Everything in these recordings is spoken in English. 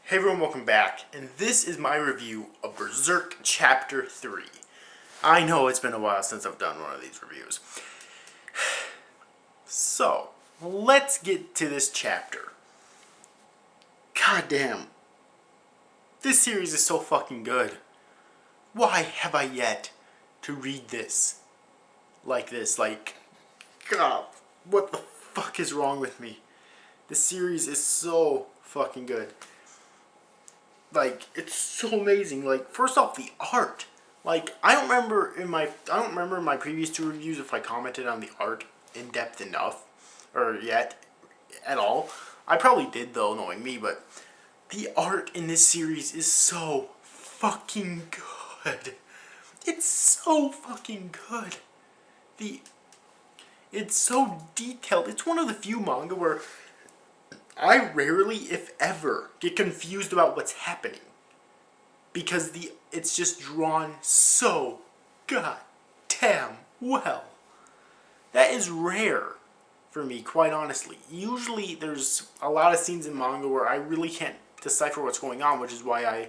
Hey everyone, welcome back, and this is my review of Berserk Chapter 3. I know it's been a while since I've done one of these reviews. So, let's get to this chapter. God damn. This series is so fucking good. Why have I yet to read this? Like this, God, what the fuck is wrong with me? This series is so fucking good. It's so amazing. First off, the art. I don't remember in my previous two reviews if I commented on the art in depth enough, or yet, at all. I probably did though, knowing me, but the art in this series is so fucking good. It's so fucking good. It's so detailed. It's one of the few manga where I rarely, if ever, get confused about what's happening. Because it's just drawn so goddamn well. That is rare for me, quite honestly. Usually there's a lot of scenes in manga where I really can't decipher what's going on, which is why I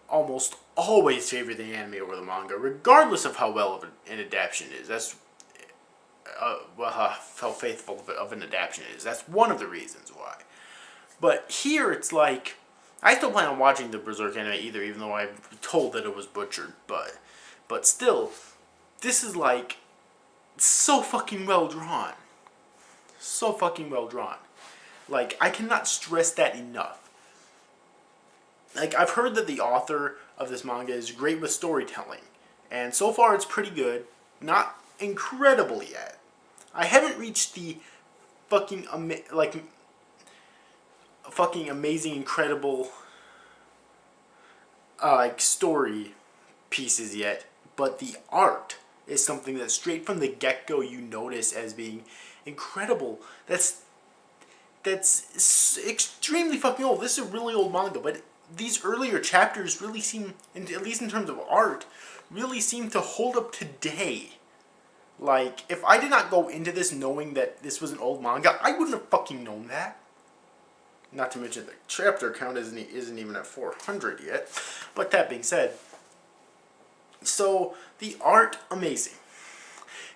almost always favor the anime over the manga, regardless of how well of an adaptation is. That's how faithful of an adaptation it is. That's one of the reasons why. But here it's like, I still plan on watching the Berserk anime even though I'm told that it was butchered, but still, this is so fucking well drawn. So fucking well drawn. I cannot stress that enough. I've heard that the author of this manga is great with storytelling, and so far it's pretty good. Not incredible yet. I haven't reached the fucking amazing, incredible story pieces yet, but the art is something that straight from the get-go you notice as being incredible. That's extremely fucking old. This is a really old manga, but these earlier chapters really seem, at least in terms of art, really seem to hold up today. If I did not go into this knowing that this was an old manga, I wouldn't have fucking known that. Not to mention the chapter count isn't even at 400 yet. But that being said, so the art, amazing.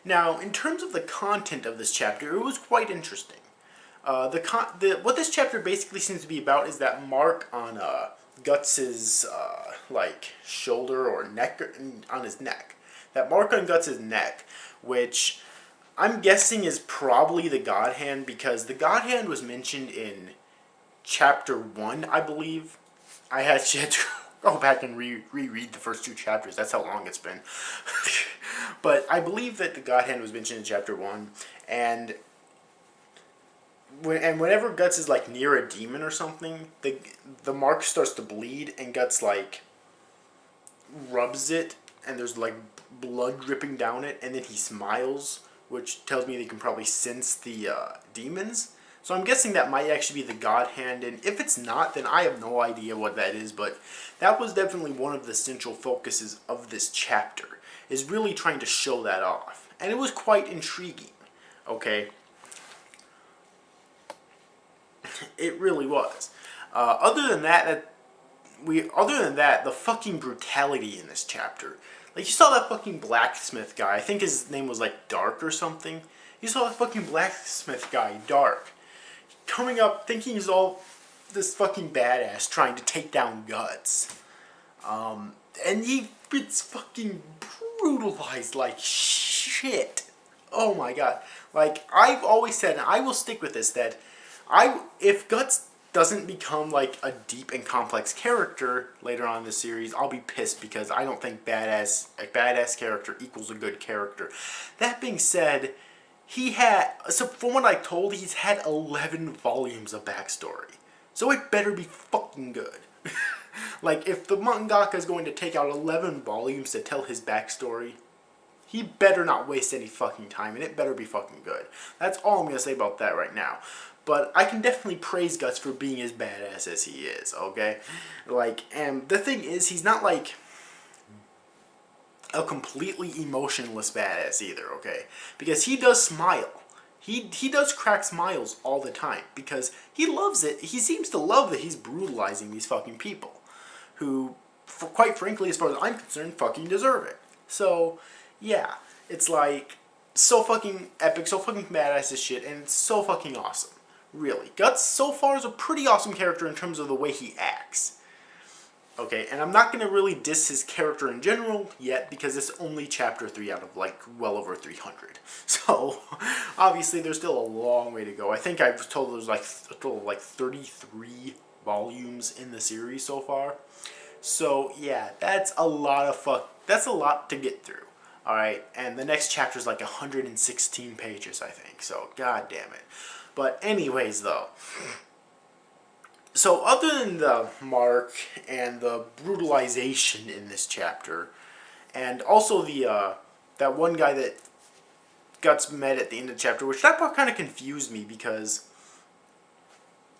Now, in terms of the content of this chapter, it was quite interesting. What this chapter basically seems to be about is that mark on Guts's shoulder or neck, on his neck. That mark on Guts's neck, which I'm guessing is probably the God Hand, because the God Hand was mentioned in Chapter 1, I believe. I had to go back and reread the first two chapters. That's how long it's been. But I believe that the God Hand was mentioned in Chapter 1, and whenever Guts is near a demon or something, the mark starts to bleed, and Guts rubs it, and there's blood dripping down it, and then he smiles, which tells me they can probably sense the demons. So I'm guessing that might actually be the God Hand, and if it's not, then I have no idea what that is, but that was definitely one of the central focuses of this chapter, is really trying to show that off. And it was quite intriguing, okay? It really was. Other than that, the fucking brutality in this chapter. You saw that fucking blacksmith guy, I think his name was Dark or something. You saw that fucking blacksmith guy, Dark, coming up thinking he's all this fucking badass trying to take down Guts. And he gets fucking brutalized like shit. Oh my god. I've always said, and I will stick with this, that if Guts doesn't become a deep and complex character later on in the series, I'll be pissed, because I don't think a badass character equals a good character. That being said, from what I'm told, he's had 11 volumes of backstory. So it better be fucking good. If the mangaka is going to take out 11 volumes to tell his backstory, he better not waste any fucking time, and it better be fucking good. That's all I'm going to say about that right now. But I can definitely praise Guts for being as badass as he is, okay? And the thing is, he's not a completely emotionless badass either, okay? Because he does smile. He does crack smiles all the time because he loves it. He seems to love that he's brutalizing these fucking people who, quite frankly, as far as I'm concerned, fucking deserve it. So, yeah, it's like so fucking epic, so fucking badass as shit, and it's so fucking awesome. Really. Guts so far is a pretty awesome character in terms of the way he acts. Okay, and I'm not going to really diss his character in general yet because it's only chapter 3 out of like well over 300. So, obviously there's still a long way to go. I think I was told there's like a total of like 33 volumes in the series so far. So, yeah, that's a lot of that's a lot to get through. Alright, and the next chapter is like 116 pages, I think. So, god damn it. But anyways, though, so other than the mark and the brutalization in this chapter, and also the that one guy that Guts met at the end of the chapter, which that part kind of confused me because,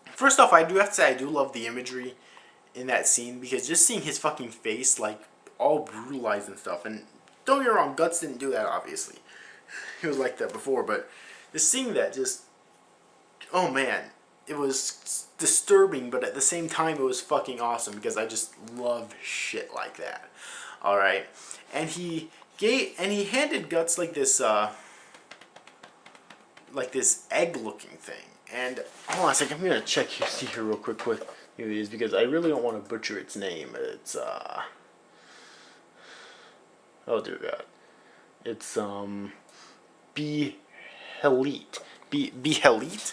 first off, I do have to say I do love the imagery in that scene because just seeing his fucking face like all brutalized and stuff, and don't get me wrong, Guts didn't do that obviously. He was like that before, but just seeing that just, oh man, it was disturbing, but at the same time it was fucking awesome because I just love shit like that. Alright. And he handed Guts like this egg looking thing. And hold on a second, I'm gonna check here, see here real quick what it is because I really don't want to butcher its name. It's oh dear God. It's Behelit. Behelit?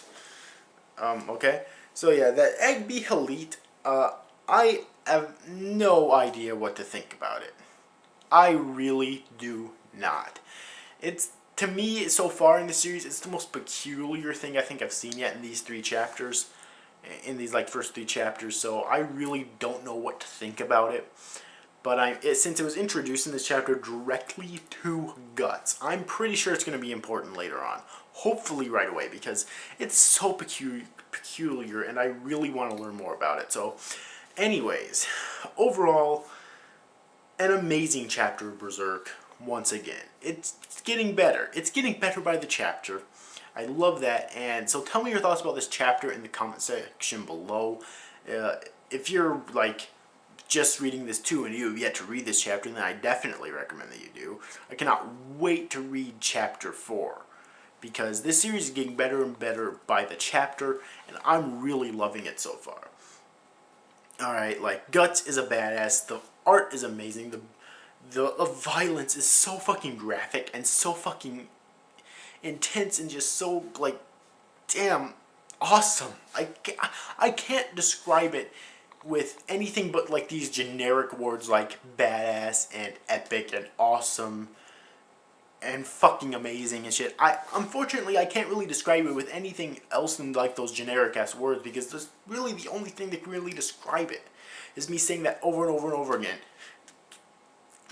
Okay. So yeah, that egg Behelit, I have no idea what to think about it. I really do not. It's, to me, so far in the series, it's the most peculiar thing I think I've seen yet in these 3 chapters. In these, like, first 3 chapters, so I really don't know what to think about it. But since it was introduced in this chapter directly to Guts, I'm pretty sure it's going to be important later on. Hopefully right away, because it's so peculiar, and I really want to learn more about it. So, anyways, overall, an amazing chapter of Berserk, once again. It's getting better. It's getting better by the chapter. I love that, and so tell me your thoughts about this chapter in the comment section below. If you're, like, just reading this too and you have yet to read this chapter, then I definitely recommend that you do. I cannot wait to read chapter 4 because this series is getting better and better by the chapter and I'm really loving it so far. Alright, like, Guts is a badass, the art is amazing, the violence is so fucking graphic and so fucking intense and just so, like, damn awesome. I can't describe it with anything but like these generic words like badass and epic and awesome and fucking amazing and shit. Unfortunately I can't really describe it with anything else than like those generic ass words because that's really the only thing that can really describe it is me saying that over and over and over again.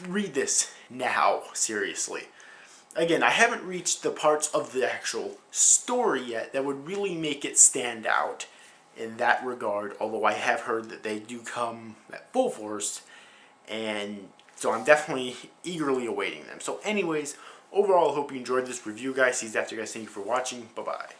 Read this now, seriously. Again, I haven't reached the parts of the actual story yet that would really make it stand out in that regard, although I have heard that they do come at full force, and so I'm definitely eagerly awaiting them. So anyways, overall, I hope you enjoyed this review, guys. See you after, guys. Thank you for watching. Bye-bye.